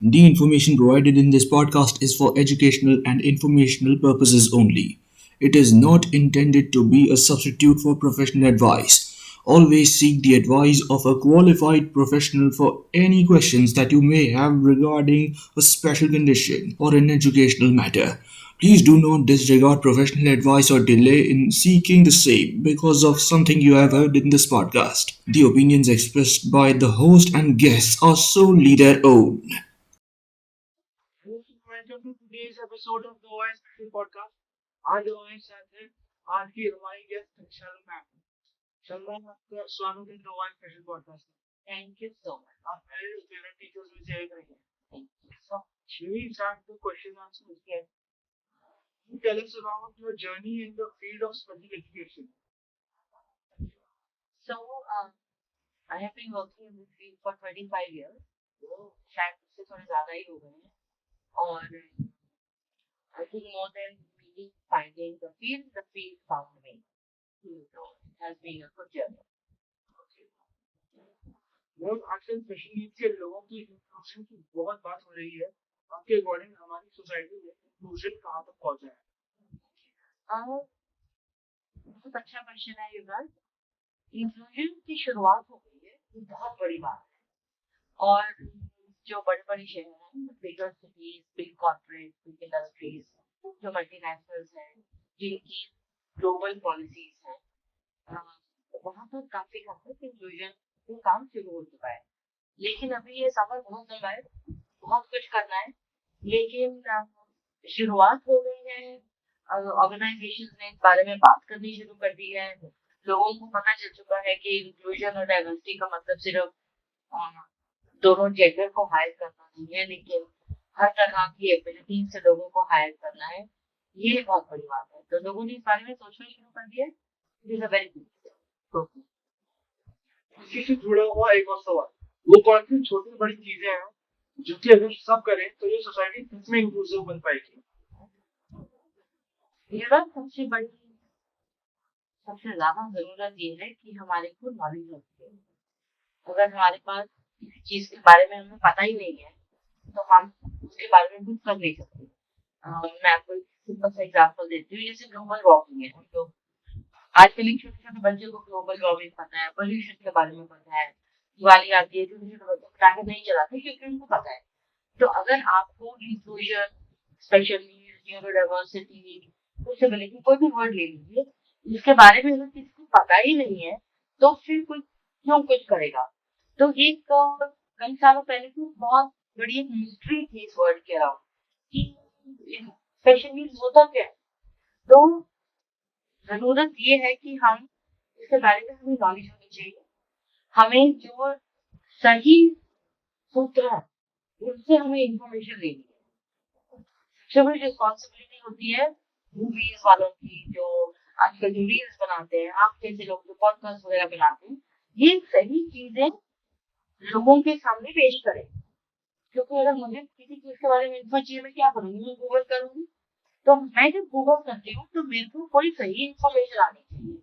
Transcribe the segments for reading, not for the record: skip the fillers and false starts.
The information provided in this podcast is for educational and informational purposes only. It is not intended to be a substitute for professional advice. Always seek the advice of a qualified professional for any questions that you may have regarding a special condition or an educational matter. Please do not disregard professional advice or delay in seeking the same because of something you have heard in this podcast. The opinions expressed by the host and guests are solely their own. Welcome to today's episode of the OS Special Podcast. आज हमारे साथ है आज की हमारी guest Sharma ma'am. Sharma ma'am आपका स्वागत है द OS Special Podcast में। Thank you so much. आप मेरे फेवरेट टीचर्स में से एक रहे हैं। Thank you so much. We start the question answer again. You tell us about your journey in the field of special education. So, I have been working in this field for 25 years. शायद उससे थोड़े ज़्यादा ही हो गए हैं और I think more than me finding the field found me. So it has been a good journey. Ma'am आजकल special needs के लोगों की इंक्लूजन की बहुत बात हो रही है। आपके अकॉर्डिंग हमारी सोसाइटी में इंक्लूजन कहाँ तक पहुँचा है? बहुत अच्छा क्वेश्चन है युवराज। इंक्लूजन की शुरुआत हो गई है, ये बहुत बड़ी बात है। और जो बड़े-बड़े शहर हैं, bigger cities, big corporate, big industries, जो मल्टीनेशनल्स हैं, जिनकी ग्लोबल पॉलिसीज हैं, वहाँ पर काफी हद तक इंक्लूजन का काम शुरू हो चुका है। लेकिन अभी ये सफर बहुत लंबा है, बहुत कुछ करना है, लेकिन शुरुआत हो गई है। ऑर्गेनाइजेशन ने इस बारे में बात करनी शुरू कर दी है। लोगों को पता चल चुका है कि इंक्लूजन और डाइवर्सिटी का मतलब सिर्फ दोनों जेंडर को हायर करना नहीं है, लेकिन हर तरह की एबिलिटी से लोगों को हायर करना है। ये बहुत बड़ी बात है। तो लोगों ने इस बारे में सोचना शुरू कर दिया है। It is a very good. इसी से जुड़ा हुआ एक और सवाल, वो कौन सी छोटी बड़ी चीजें हैं जो कि अगर सब करें तो ये सोसाइटी सच में इंक्लूसिव बन पाएगी? मेरा सबसे ज्यादा जरूरत ये है कि हमारे को नॉलेज होती है। अगर हमारे पास किसी चीज के बारे में हमें पता ही नहीं है तो हम उसके बारे में कुछ कर नहीं सकते। मैं आपको एक सिंपल सा एग्जांपल देती हूँ, जैसे ग्लोबल वार्मिंग है। तो आजकल छोटे छोटे बच्चों को ग्लोबल वार्मिंग पता है, पोल्यूशन के बारे में पता है। दिवाली आती है, छोटे छोटे बच्चे पटाखे नहीं चलाते क्योंकि उनको पता है। तो अगर आपको inclusion, special needs, neurodiversity, disability, कोई भी वर्ड ले लीजिए, इसके बारे में अगर किसी को पता ही नहीं है तो फिर कुछ क्यों कुछ करेगा? तो एक कई सालों पहले तो बहुत बड़ी एक मिस्ट्री थी इस वर्ड के अराउंड कि स्पेशल नीड्स होता क्या है। तो जरूरत ये है कि हम इसके बारे में हमें नॉलेज होनी चाहिए। हमें जो सही सूत्र है उनसे हमें इंफॉर्मेशन लेनी है। सबसे बड़ी रिस्पॉन्सिबिलिटी होती है मूवीज वालों की, जो आजकल जो रील्स बनाते हैं, आप जैसे लोग जो पॉडकास्ट वगैरह बनाते हैं, ये सही चीजें लोगों के सामने पेश करें। क्योंकि अगर मुझे किसी चीज के बारे में इन्फो चाहिए, मैं क्या करूंगी? मैं गूगल करूंगी। तो मैं जब गूगल करती हूँ तो मेरे को कोई सही इंफॉर्मेशन आनी चाहिए।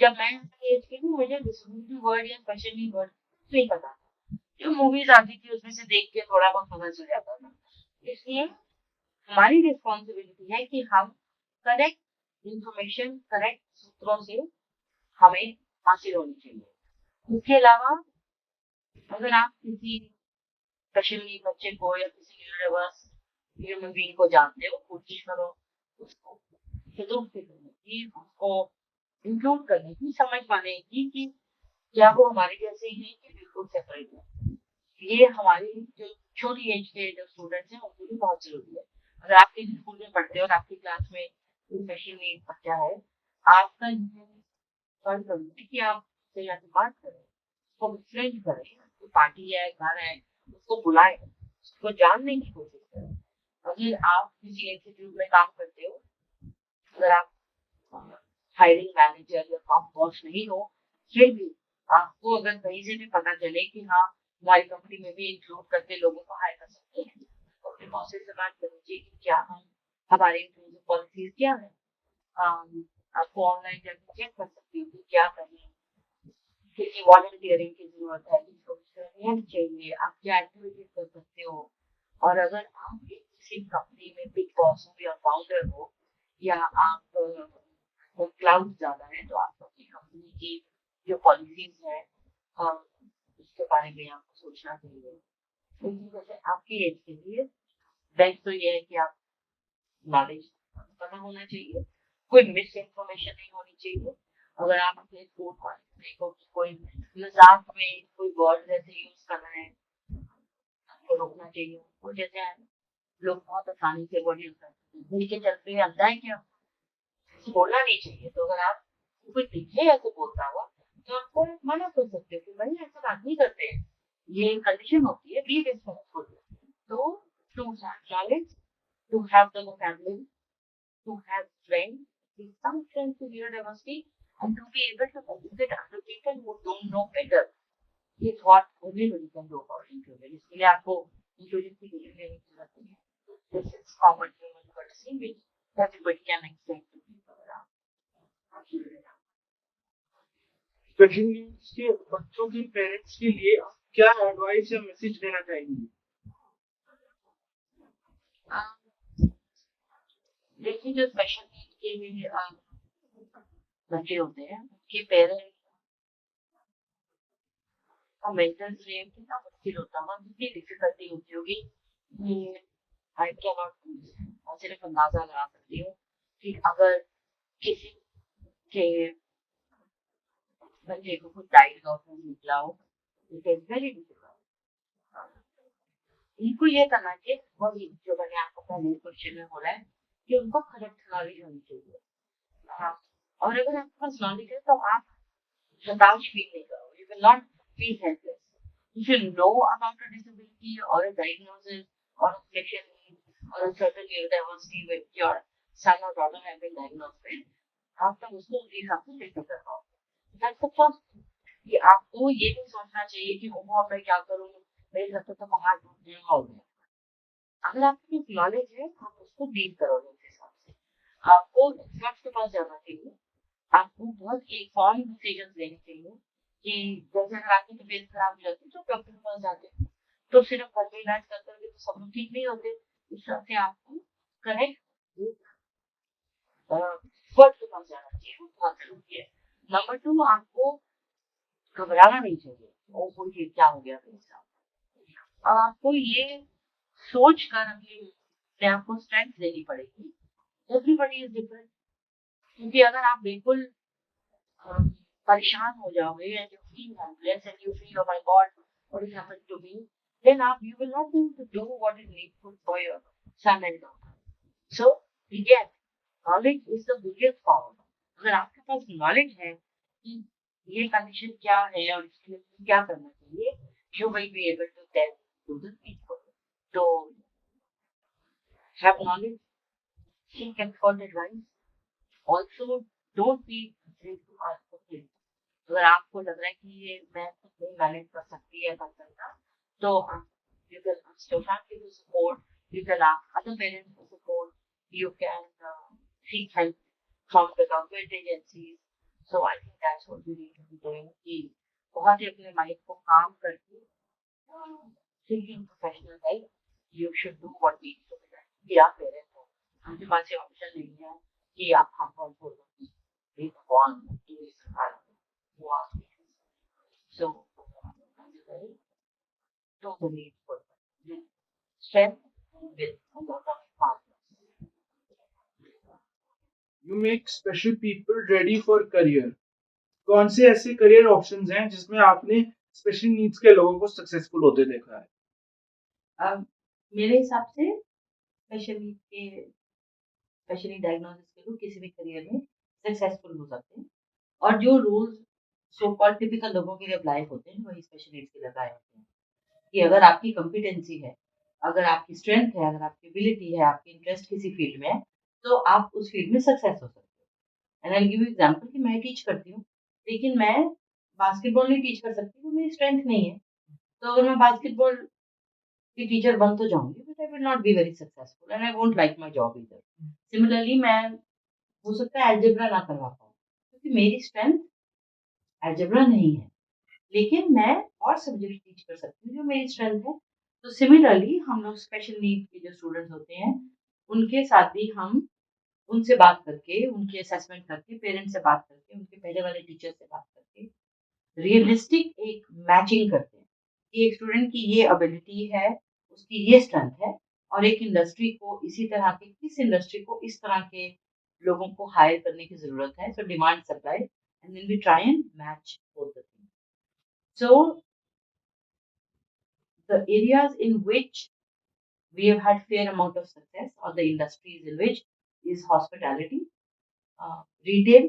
जब मैं एज की थी, मुझे डिसेबिलिटी वर्ड या स्पेशली वर्ड नहीं पता था। जो मूवीज आती थी उसमें से देख के थोड़ा बहुत पता चल जाता था। इसलिए हमारी रिस्पॉन्सिबिलिटी है कि हम करेक्ट इंफॉर्मेशन करेक्ट सूत्रों से हमें हासिल होनी चाहिए। इसके अलावा अगर आप किसी स्पेशली बच्चे को या किसी यूनिवर्स ह्यूमन बीइंग को जानते हो, कोशिश करो उसको जरूर से करने की, उसको इंक्लूड करने की, समझ पाने की कि क्या वो हमारे जैसे ही हैं कि बिल्कुल सेपरेट है। ये हमारी जो छोटी एज के जो स्टूडेंट्स हैं उनके लिए बहुत जरूरी है। अगर आप किसी स्कूल में पढ़ते हो और आपकी क्लास में स्पेशल नीड बच्चा है, आपका फर्ज बनता है कि आप उससे जाकर बात करें, उसको फ्रेंड करें, उसको पार्टी है, घर है, उसको बुलाएं, उसको जानने की कोशिश करें। अगर आप किसी इंस्टीट्यूट में काम करते हो, अगर आप हायरिंग मैनेजर या टॉप बॉस नहीं हो, फिर भी आपको अगर कहीं से भी पता चले कि हाँ हमारी कंपनी में भी इंक्लूड करके लोगों को हायर कर सकते हैं, तो अपने बॉस से बात कर लीजिए कि क्या हम हमारे इंक्लूसिव पॉलिसीज क्या है। आपको ऑनलाइन जाकर चेक कर सकती हो कि क्या करें, किसी वॉलंटियरिंग की जरूरत है, किसको हेल्प चाहिए, आप क्या एक्टिविटीज कर सकते हो। और अगर आप किसी कंपनी में बिग बॉस हो या फाउंडर हो या आप क्लाउड ज्यादा है तो आपको अपनी कंपनी की जो पॉलिसीज है उसके बारे में आपको सोचना चाहिए। क्योंकि जैसे आपकी एज के लिए बेस्ट तो ये है कि आप नॉलेज पता होना चाहिए, कोई मिस इन्फॉर्मेशन नहीं होनी चाहिए। अगर आप अपने स्कूल कॉलेज में कोई मजाक में कोई वर्ड जैसे यूज करना है आपको रोकना चाहिए। वो जैसे लोग बहुत आसानी से वर्ड यूज करते हैं दिल के चलते हुए अंधा है क्या, बोलना नहीं चाहिए। तो अगर आप कोई दिखे ऐसे बोलता हुआ तो आपको मना कर सकते हो कि भाई ऐसा बात नहीं करते हैं, ये कंडीशन होती है, बी रिस्पेक्टफुल। तो to have knowledge, to have the vocabulary, to have friends, with some friends to hear diversity, and to be able to educate other people who don't know better is what everybody can do about inclusion. इसलिए आपको inclusion की degree लेने की जरूरत नहीं है। This is common human courtesy which everybody can extend to people around. Special needs के बच्चों के पेरेंट्स के लिए आप क्या एडवाइस या मैसेज देना चाहेंगे? देखिए जो स्पेशल नीड के बच्चे होते हैं उनके पेरेंट्स का मेंटल स्ट्रेन कितना मुश्किल होता होगा, कितनी डिफिकल्टी होती होगी ये आई कैन नॉट और सिर्फ अंदाजा लगा सकती हूँ कि अगर किसी के बच्चे को कुछ डायग्नोसिस निकला हो, इट इज वेरी डिफिकल्ट। इनको ये करना चाहिए वही जो मैंने आपको पहले क्वेश्चन में बोला है कि उनको करेक्ट नॉलेज होनी चाहिए। हाँ, और अगर आपके पास नॉलेज है तो आप हताश फील नहीं करोगे, you will not feel helpless. If you know about a disability or a diagnosis or a special need or a certain neurodiversity which your son or daughter have been diagnosed with, आप तब उसको उसी हिसाब से treat कर पाओगे। That's the first thing. कि आपको ये नहीं सोचना चाहिए कि ओहो अब मैं क्या करूँ, मेरे घर पे तो बाहर ढूंढने हो गया। अगर आपके पास नॉलेज है आप उसको डील करोगे उस हिसाब से। आपको एक्सपर्ट्स के पास जाना चाहिए, आपको बहुत इन्फॉर्म्ड डिसीजन लेने चाहिए कि जैसे अगर आपकी तबीयत खराब हो जाती है तो डॉक्टर के पास जाते हैं, तो सिर्फ घर में इलाज कर करके तो सब लोग ठीक नहीं होते। इस तरह से आपको करेक्ट एक्सपर्ट के पास जाना चाहिए, वो बहुत जरूरी है। नंबर टू, आपको घबराना नहीं चाहिए ओ कोई क्या हो गया मेरे साथ। अब आपको ये सोच कर अपने आप को स्ट्रेंथ देनी पड़ेगी। Everybody is different. क्योंकि अगर आप बिल्कुल परेशान हो जाओगे and you feel helpless and you feel oh my god what is happened to me, then you will not be able to do what is needful for your son and daughter. So again, knowledge is the biggest power. अगर आपके पास knowledge है कि ये condition क्या है और इसके लिए क्या करना चाहिए, you will be able to tell to the people. So have knowledge, seek expert advice. Also don't be afraid to ask for help. अगर आपको लग रहा है कि ये मैं नहीं मैनेज कर सकती है कर सकता, तो you can ask your family to support, you can ask other parents to support, you can seek help from the government agencies. So I think that's what we need to be doing कि बहुत ही अपने mind को काम करके seeking professional help, you should do what needs to be done। कि आप parent हो, आपके पास ये ऑप्शन नहीं है कि आप हम बोलो एक भगवान to be survived. So, totally for strength with a lot of partners. You make special people ready for career. कौन से ऐसे करियर ऑप्शंस हैं जिसमें आपने स्पेशल नीड्स के लोगों को सक्सेसफुल होते देखा है? मेरे हिसाब से स्पेशली डायग्नोसिस के लोग किसी भी करियर में सक्सेसफुल हो सकते हैं। और जो रूल्स सो कॉल्ड टिपिकल लोगों के लिए अप्लाई होते हैं वही स्पेशल नीड्स के लिए अप्लाई होते हैं। कि अगर आपकी कॉम्पिटेंसी है, अगर आपकी स्ट्रेंथ है, अगर आपकी एबिलिटी है, आपकी इंटरेस्ट किसी फील्ड में है, तो आप उस फील्ड में सक्सेस हो सकते हो। And I give you example कि मैं टीच करती हूँ, लेकिन मैं बास्केटबॉल नहीं टीच कर सकती, वो मेरी स्ट्रेंथ नहीं है। तो अगर मैं बास्केटबॉल की टीचर बन तो जाऊंगी, but I will not be very successful and I won't like my job either. Similarly मैं हो सकता है अलजेब्रा ना करवा पाऊँ, क्योंकि मेरी स्ट्रेंथ अलजेब्रा नहीं है, लेकिन मैं और सब्जेक्ट टीच कर सकती हूँ जो मेरी स्ट्रेंथ है। तो सिमिलरली हम लोग स्पेशल नीड के जो स्टूडेंट्स होते हैं उनके साथ भी हम उनसे बात करके, उनकी असेसमेंट करके, पेरेंट्स से बात करके, उनके पहले वाले टीचर से बात करके रियलिस्टिक एक मैचिंग करते हैं कि एक स्टूडेंट की ये एबिलिटी है, उसकी ये स्ट्रेंथ है और एक इंडस्ट्री को इसी तरह के किस इंडस्ट्री को इस तरह के लोगों को हायर करने की ज़रूरत है। So demand supply and then we try and match both the things. So the areas in which we have had fair amount of success or the industries in which is hospitality, retail.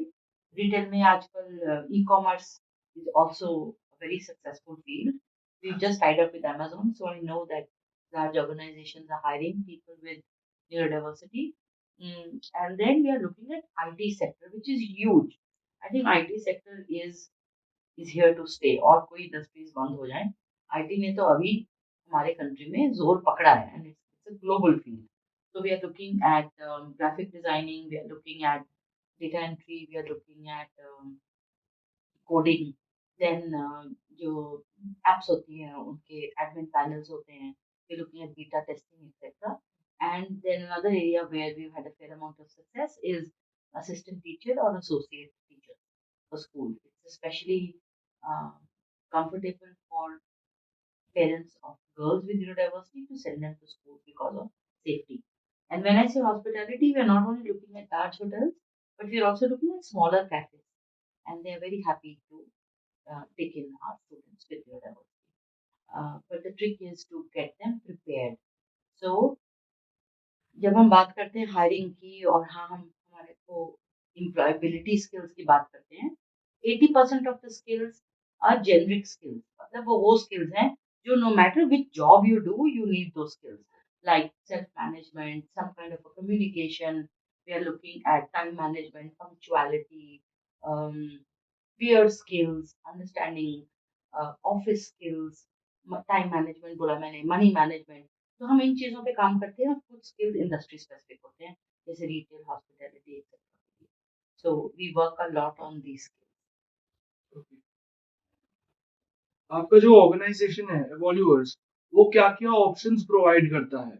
Retail में आजकल e-commerce is also a very successful field. We've just tied up with Amazon, so I know that large organizations are hiring people with neurodiversity. And then we are looking at IT sector, which is huge. I think IT sector is here to stay. और कोई industries बंद हो जाए, IT ने तो अभी हमारे country में जोर पकड़ा है and it's a global field. So we are looking at graphic designing, we are looking at data entry, we are looking at coding, then जो एप्स होती हैं उनके एडमिन पैनल्स होते हैं, we looking at beta testing etcetera. And then another area where we had a fair amount of success is assistant teacher और associate teacher for school. It's especially comfortable for parents of girls with neurodiversity to send them to school because of safety. And when I say hospitality, we are not only looking at large hotels, but we are also looking at smaller cafes. And they are very happy to take in our students with neurodiversity. But the trick is to get them prepared. So जब हम बात करते हैं hiring की और हाँ हम हमारे को एम्प्लॉयबिलिटी स्किल्स की बात करते हैं, 80% of the skills are generic skills. मतलब वो स्किल्स हैं जो no matter which job you do you need two skills like self management, some kind of communication. We are looking at time management, punctuality, peer skills, understanding office skills, time management बोला मैंने, money management. तो हम इन चीज़ों पे काम करते हैं और कुछ स्किल्स इंडस्ट्री स्पेसिफिक होते हैं जैसे retail, hospitality etcetera. So we work a lot on these skills. Okay. आपका जो ऑर्गेनाइजेशन है एवोल्यूअर्स, वो क्या क्या ऑप्शंस प्रोवाइड करता है?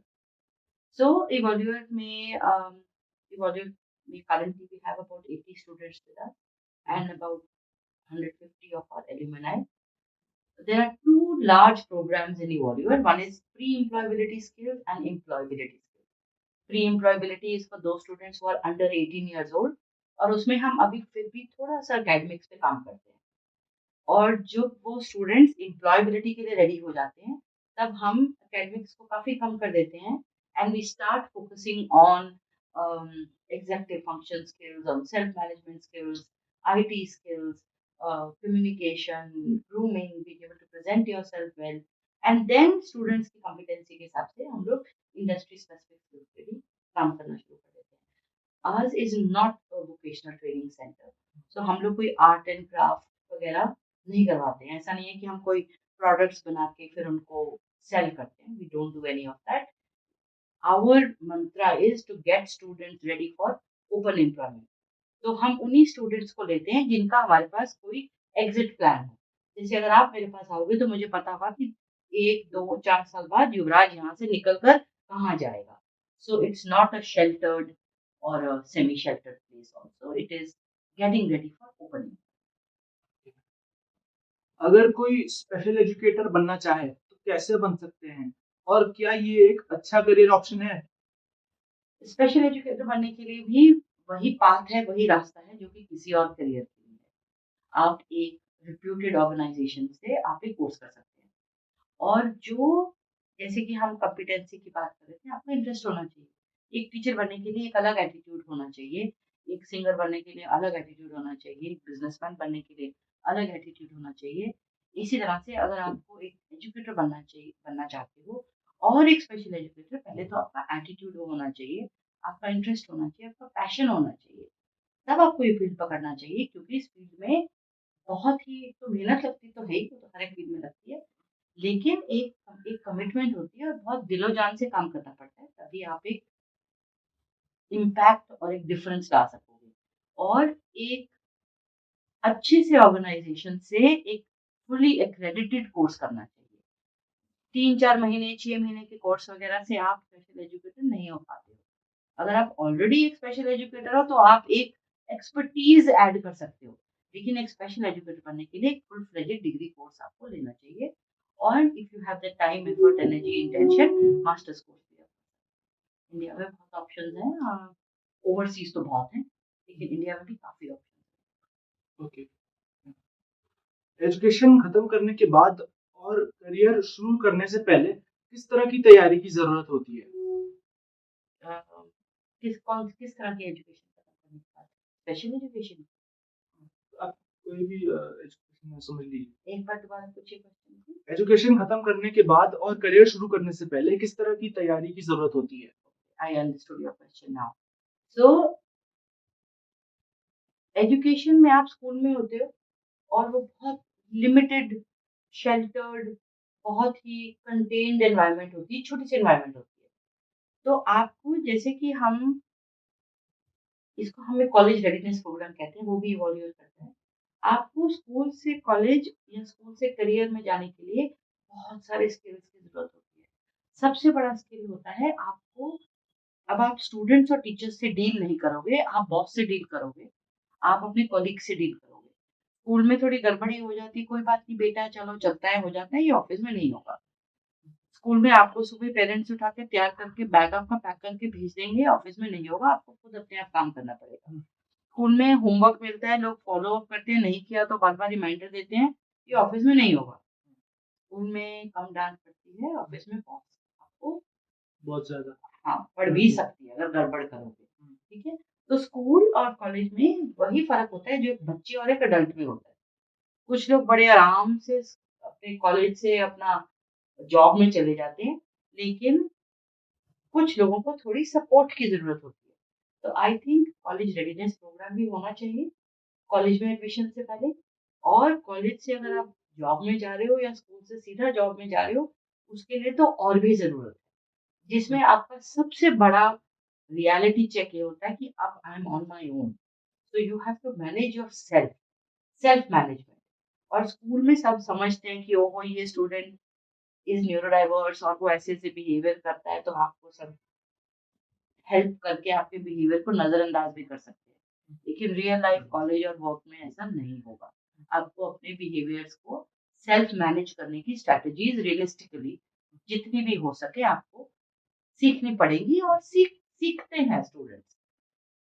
सो इवोल्यूट में इवोल्यूट में currently we have about 80 students with us and about 150 of our alumni. There are two large programs in Evolve. One is pre-employability skills and employability skills. Pre-employability is for those students who are under 18 years old और उसमें हम अभी फिर भी थोड़ा सा academics पे काम करते हैं. और जब वो स्टूडेंट्स एम्प्लॉयबिलिटी के लिए रेडी हो जाते हैं तब हम एकेडमिक्स को काफ़ी कम कर देते हैं and we start focusing on executive function skills, on self management skills, IT skills, communication, grooming, being able to present yourself well. And then students की कॉम्पिटेंसी के हिसाब से हम लोग इंडस्ट्री स्पेसिफिक स्किल्स पे भी काम करना शुरू कर देते हैं. ours is not a vocational training center. So हम लोग कोई आर्ट एंड क्राफ्ट वगैरह नहीं करवाते हैं. ऐसा नहीं है कि हम कोई प्रोडक्ट्स बना के फिर उनको सेल करते हैं. We don't do any of that. Our mantra is to get students ready for open employment. तो हम उन्हीं स्टूडेंट्स को लेते हैं जिनका हमारे पास कोई एग्जिट प्लान हो. जैसे अगर आप मेरे पास आओगे तो मुझे पता होगा कि 1, 2, 4 साल बाद युवराज यहाँ से निकल कर कहाँ जाएगा. So it's not a sheltered or a semi-sheltered place also. It is getting ready for opening. अगर कोई स्पेशल एजुकेटर बनना चाहे तो कैसे बन सकते हैं और क्या ये एक अच्छा करियर ऑप्शन है? स्पेशल एजुकेटर बनने के लिए भी वही पाथ है, वही रास्ता है जो कि किसी और करियर के लिए है. आप एक रिप्यूटेड ऑर्गेनाइजेशन से आप एक कोर्स कर सकते हैं और जो जैसे कि हम कॉम्पिटेंसी की बात कर रहे थे, आपका इंटरेस्ट होना चाहिए. एक टीचर बनने के लिए एक अलग एटीट्यूड होना चाहिए, एक सिंगर बनने के लिए अलग एटीट्यूड होना चाहिए, एक बिजनेसमैन बनने के लिए अलग एटीट्यूड होना चाहिए. इसी तरह से अगर आपको एक एजुकेटर बनना चाहते हो और एक स्पेशल एजुकेटर, पहले तो आपका एटीट्यूड होना चाहिए, आपका इंटरेस्ट होना चाहिए, आपका पैशन होना चाहिए. तब आपको ये फील्ड पकड़ना चाहिए क्योंकि इस फील्ड में बहुत ही एक तो मेहनत लगती तो है ही, वो तो हर एक फील्ड में लगती है, लेकिन एक एक कमिटमेंट होती है और बहुत दिलो-जान से काम करना पड़ता है, तभी आप एक इम्पैक्ट और एक डिफरेंस ला सकोगे. और एक अच्छे से ऑर्गेनाइजेशन से एक फुली एक्रेडिटेड कोर्स करना चाहिए. 3-4 महीने 6 महीने के कोर्स वगैरह से आप स्पेशल एजुकेटर नहीं हो पाते हो। अगर आप ऑलरेडी एक स्पेशल एजुकेटर हो तो आप एक एक्सपर्टीज ऐड कर सकते हो। लेकिन एक स्पेशल एजुकेटर बनने के लिए एक फुल फ्लेजेड डिग्री कोर्स आपको लेना चाहिए। और if you have the time, effort, energy, intention, masters course भी है। इंडिया में बहुत ऑप्शंस हैं, ओवरसीज तो बहुत हैं, लेकिन इंडिया में भी काफी ऑप्शन। ओके। एजुकेशन खत्म करने के बाद और करियर शुरू करने से पहले किस तरह की तैयारी की जरूरत होती है? किस तरह की एजुकेशन खत्म करने के बाद? Special education? आप कोई भी एजुकेशन समझ लीजिए। एक बार दोबारा पूछिए क्वेश्चन। एजुकेशन खत्म करने के बाद और करियर शुरू करने से पहले किस तरह की तैयारी की जरूरत होती है? I understood your question now. So education में आप स्कूल में होते हो और वो बहुत लिमिटेड, शेल्टर्ड, बहुत ही कंटेन्ड एनवायरनमेंट होती है, छोटी सी एनवायरनमेंट होती है। तो आपको जैसे कि इसको हमें कॉलेज रेडीनेस प्रोग्राम कहते हैं, वो भी इवोल्यूट करता है। आपको स्कूल से कॉलेज या स्कूल से करियर में जाने के लिए बहुत सारे स्किल्स की ज़रूरत होती है। सबसे बड़ा स्किल होता है आपको, अब आप स्टूडेंट्स और टीचर्स से डील नहीं करोगे, आप बॉस से डील करोगे, आप अपने कॉलीग से डील करोगे। स्कूल में थोड़ी गड़बड़ी हो जाती है, कोई बात नहीं बेटा चलो चलता है, हो जाता है, ये ऑफिस में नहीं होगा। स्कूल में आपको सुबह पेरेंट्स उठा के तैयार करके बैग आपका पैक करके भेज देंगे, ऑफिस में नहीं होगा, आपको खुद अपने आप काम करना पड़ेगा। स्कूल में होमवर्क मिलता है, लोग फॉलो अप करते हैं, नहीं किया तो बार-बार रिमाइंडर देते हैं, ये ऑफिस में नहीं होगा। स्कूल में कम डाँट पड़ती है, ऑफिस में बहुत आपको बहुत ज्यादा। हाँ, पड़ भी सकती है अगर गड़बड़ करोगे, ठीक है? तो स्कूल और कॉलेज में वही फ़र्क होता है जो एक बच्चे और एक एडल्ट में होता है। कुछ लोग बड़े आराम से अपने कॉलेज से अपना जॉब में चले जाते हैं, लेकिन कुछ लोगों को थोड़ी सपोर्ट की ज़रूरत होती है। तो I think college readiness programme भी होना चाहिए, कॉलेज में एडमिशन से पहले। और कॉलेज से अगर आप जॉब में जा रहे हो या स्कूल से सीधा जॉब में जा रहे हो, उसके लिए तो और भी ज़रूरत है, जिसमें आपका सबसे बड़ा रियलिटी चेक ये होता है कि अब I am on my own. So you have to manage yourself, self management. और स्कूल में सब समझते हैं कि ओहो ये स्टूडेंट इज़ न्यूरोडाइवर्स और वो ऐसे-ऐसे बिहेवियर करता है, तो आपको सब हेल्प करके आपके बिहेवियर को नज़रअंदाज भी कर सकते हैं। लेकिन रियल लाइफ कॉलेज और वर्क में ऐसा नहीं होगा। आपको अपने बिहेवियर्स को सेल्फ मैनेज करने की स्ट्रैटेजीज़ रियलिस्टिकली जितनी भी हो सके आपको सीखनी पड़ेगी, और सीखते हैं स्टूडेंट्स।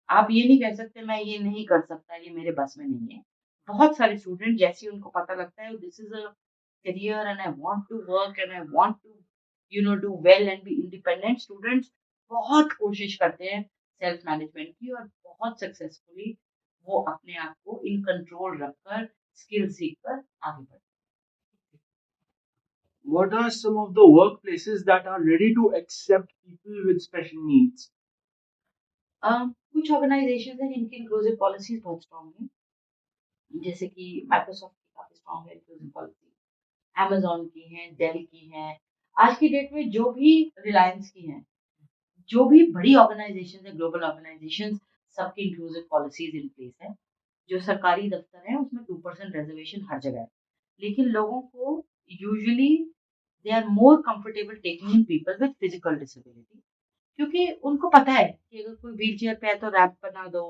आप ये नहीं कह सकते मैं ये नहीं कर सकता, ये मेरे बस में नहीं है। बहुत सारे स्टूडेंट जैसे ही उनको पता लगता है this is a career and I want to work and I want to do well and be independent, students बहुत कोशिश करते हैं सेल्फ मैनेजमेंट की, और बहुत सक्सेसफुली वो अपने आप को इन कंट्रोल रखकर स्किल सीखकर आगे बढ़ते What are some of the workplaces that are ready to accept people with special needs? हैं। कुछ ऑर्गेनाइजेशन हैं जिनकी इंक्लूसिव पॉलिसीज बहुत स्ट्रांग है, जैसे कि माइक्रोसॉफ्ट की काफी स्ट्रांग है इंक्लूसिव पॉलिसी, अमेज़न की हैं, डेल की हैं। आज की डेट में जो भी रिलायंस की हैं, जो भी बड़ी ऑर्गेनाइज़ेशंस हैं, ग्लोबल ऑर्गेनाइज़ेशंस, सबकी इंक्लूसिव पॉलिसीज़ इन प्लेस है। जो सरकारी दफ्तर हैं, उसमें 2% रिज़र्वेशन हर जगह है। लेकिन लोगों को usually they are more comfortable taking in people with physical disability, क्योंकि उनको पता है कि अगर कोई व्हीलचेयर पे है तो रैंप बना दो,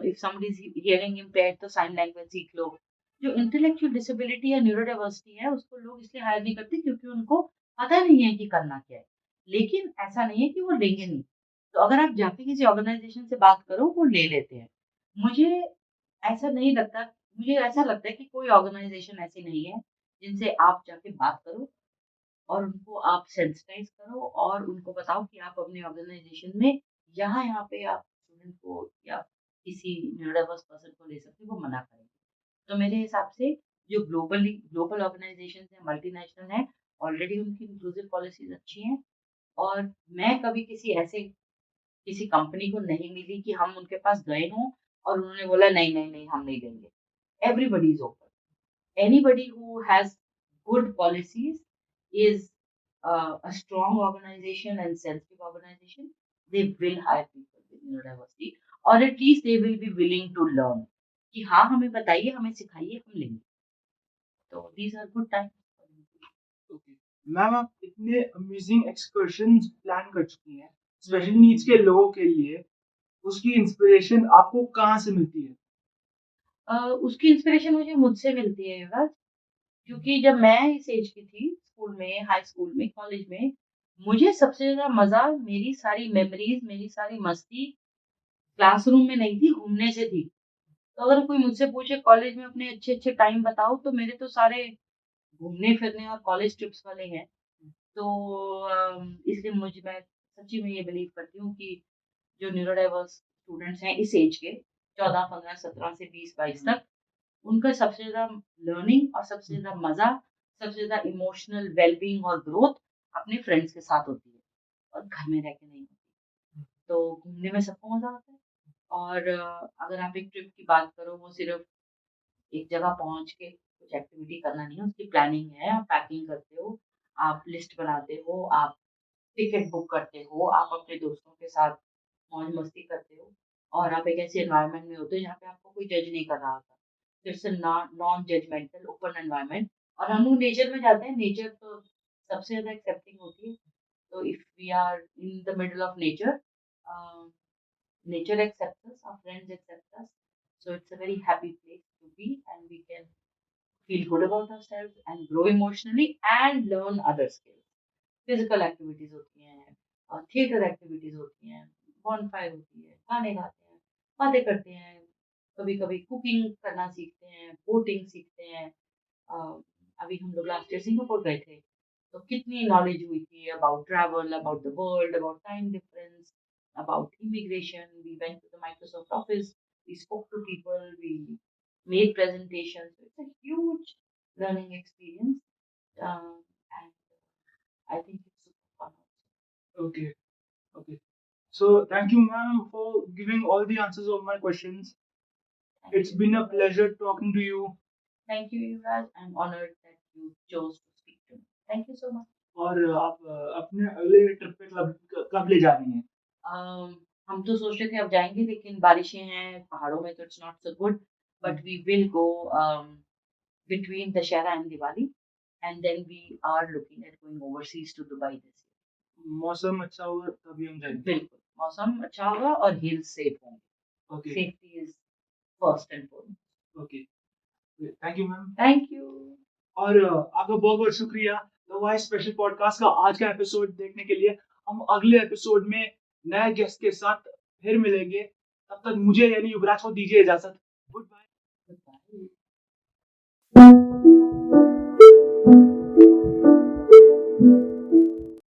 if somebody is hearing impaired तो साइन लैंग्वेज सीख लो। जो इंटेलेक्चुअल डिसेबिलिटी या न्यूरोडाइवर्सिटी है उसको लोग इसलिए हायर नहीं करते क्योंकि उनको पता नहीं है कि करना क्या है। लेकिन ऐसा नहीं है कि वो लेंगे नहीं। तो अगर आप जाके किसी ऑर्गेनाइजेशन से बात करो वो ले लेते हैं। मुझे ऐसा नहीं लगता, मुझे ऐसा लगता है कि कोई ऑर्गेनाइजेशन ऐसी नहीं है जिनसे आप जाके बात करो और उनको आप सेंसिटाइज़ करो और उनको बताओ कि आप अपने ऑर्गेनाइज़ेशन में यहाँ-यहाँ पे आप स्टूडेंट को या किसी न्यूरोडाइवर्स पर्सन को ले सकते हो, वो मना करेंगे। तो मेरे हिसाब से जो ग्लोबल ऑर्गेनाइज़ेशंस हैं, मल्टीनेशनल हैं, ऑलरेडी उनकी इंक्लूसिव पॉलिसीज़ अच्छी हैं। और मैं कभी किसी कंपनी को नहीं मिली कि हम उनके पास गए हों और उन्होंने बोला नहीं, नहीं, नहीं हम नहीं देंगे। Everybody is open. Anybody who has good policies is a strong organization and sensitive organization. They will hire people with neurodiversity, or at least they will be willing to learn. कि हाँ हमें बताइए, हमें सिखाइए, हम लेंगे। तो these are good times. Okay. Ma'am आप इतने अमेजिंग एक्सकर्शंस प्लान कर चुकी हैं स्पेशल नीड्स के लोगों के लिए, उसकी इंस्पिरेशन आपको कहाँ से मिलती है? उसकी इंस्पिरेशन मुझे मुझसे मिलती है युवराज, क्योंकि जब मैं इस एज की थी, स्कूल में, हाई स्कूल में, कॉलेज में, मुझे सबसे ज़्यादा मज़ा मेरी सारी मेमोरीज़, मेरी सारी मस्ती क्लासरूम में नहीं थी, घूमने से थी। तो अगर कोई मुझसे पूछे कॉलेज में अपने अच्छे-अच्छे टाइम बताओ, तो मेरे तो सारे घूमने-फिरने और कॉलेज ट्रिप्स वाले हैं। तो इसलिए मैं सच्ची में ये बिलीव करती हूँ कि जो न्यूरो डाइवर्स स्टूडेंट्स हैं इस एज के 14, 15, 17 से 20, 22 तक, उनका सबसे ज़्यादा लर्निंग और सबसे ज़्यादा मज़ा, सबसे ज़्यादा इमोशनल वेल-बीइंग और ग्रोथ अपने फ्रेंड्स के साथ होती है और घर में रह के नहीं होती। तो घूमने में सबको मज़ा आता है और अगर आप एक ट्रिप की बात करो, वो सिर्फ़ एक जगह पहुँच के कुछ एक्टिविटी करना नहीं है, उसकी प्लानिंग है, आप पैकिंग करते हो, आप लिस्ट बनाते हो, आप टिकट बुक करते हो, आप अपने दोस्तों के साथ मौज-मस्ती करते हो और आप एक ऐसे एनवायरनमेंट में होते हो जहाँ पे आपको कोई जज नहीं कर रहा होता। It's a non judgemental open environment और हम लोग नेचर में जाते हैं, नेचर तो सबसे ज़्यादा एक्सेप्टिंग होती है। So if we are in the middle of nature, uh, nature accepts us, our friends accept us. So it's a very happy place to be, and we can feel good about ourselves and grow emotionally and learn other skills. Physical activities होती हैं और theatre activities होती हैं, bonfire होती है, गाने गाते हैं, बातें करते हैं, कभी कभी कुकिंग करना सीखते हैं, बोटिंग सीखते हैं। अ, अभी हम लोग लास्ट ईयर सिंगापुर गए थे, तो कितनी नॉलेज हुई थी about travel, about the world, about time difference, about immigration. We went to the Microsoft office, we spoke to people, we made presentations. It's a huge learning experience and I think it's super fun. Okay, okay. So thank you, ma'am, for giving all the answers of my questions. Thank It's you. been a pleasure talking to you. Thank you, Yuvraj. I'm honored that you chose to speak to me. Thank you so much. और आप अपने अगले trip पे कब कब ले जा रही हैं? हम तो सोच रहे थे अब जाएँगे, लेकिन बारिशें हैं पहाड़ों में, तो it's not so good, but we will go between Dussehra and Diwali, and then we are looking at going overseas to Dubai this मौसम अच्छा होगा तभी हम year. जाएंगे। बिल्कुल, मौसम अच्छा होगा और हिल्स सेफ होंगे। Okay, safety is first and foremost. Okay. Thank you, ma'am. Thank you. और आपका बहुत-बहुत शुक्रिया द वॉइस स्पेशल पॉडकास्ट का आज का एपिसोड देखने के लिए। हम अगले एपिसोड में नए गेस्ट के साथ फिर मिलेंगे। तब तक मुझे यानी युवराज को दीजिए इजाज़त। Goodbye. Goodbye.